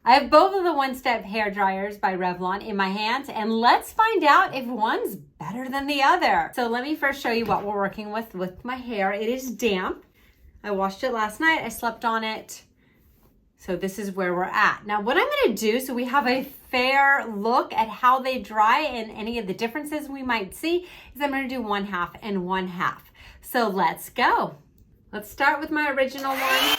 I have both of the One-Step Hair Dryers by Revlon in my hands, and let's find out if one's better than the other. So let me first show you what we're working with my hair. It is damp. I washed it last night. I slept on it. So this is where we're at. Now what I'm gonna do, so we have a fair look at how they dry and any of the differences we might see, is I'm gonna do 1/2 and 1/2. So let's go. Let's start with my original one.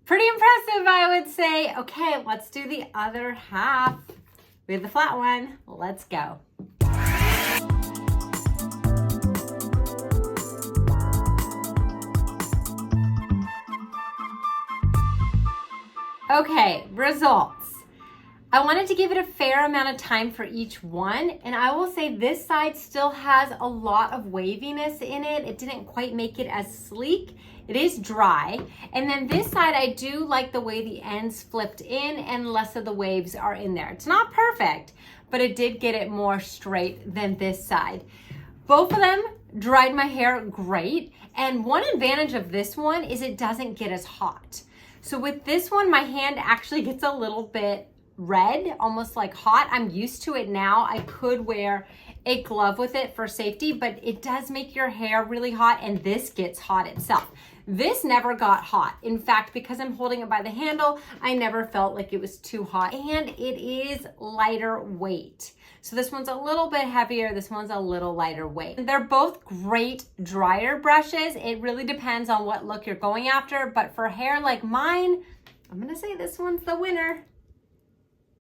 Pretty impressive, I would say. Okay, let's do the other half. We have the flat one. Let's go. Okay, results. I wanted to give it a fair amount of time for each one, and I will say this side still has a lot of waviness in it. It didn't quite make it as sleek. It is dry. And then this side, I do like the way the ends flipped in and less of the waves are in there. It's not perfect, but it did get it more straight than this side. Both of them dried my hair great. And one advantage of this one is it doesn't get as hot. So with this one, my hand actually gets a little bit red, almost like hot. I'm used to it now. I could wear a glove with it for safety, but it does make your hair really hot, and this gets hot itself. This never got hot. In fact, because I'm holding it by the handle, I never felt like it was too hot, and it is lighter weight. So this one's a little bit heavier, this one's a little lighter weight. They're both great dryer brushes. It really depends on what look you're going after, but for hair like mine, I'm gonna say this one's the winner.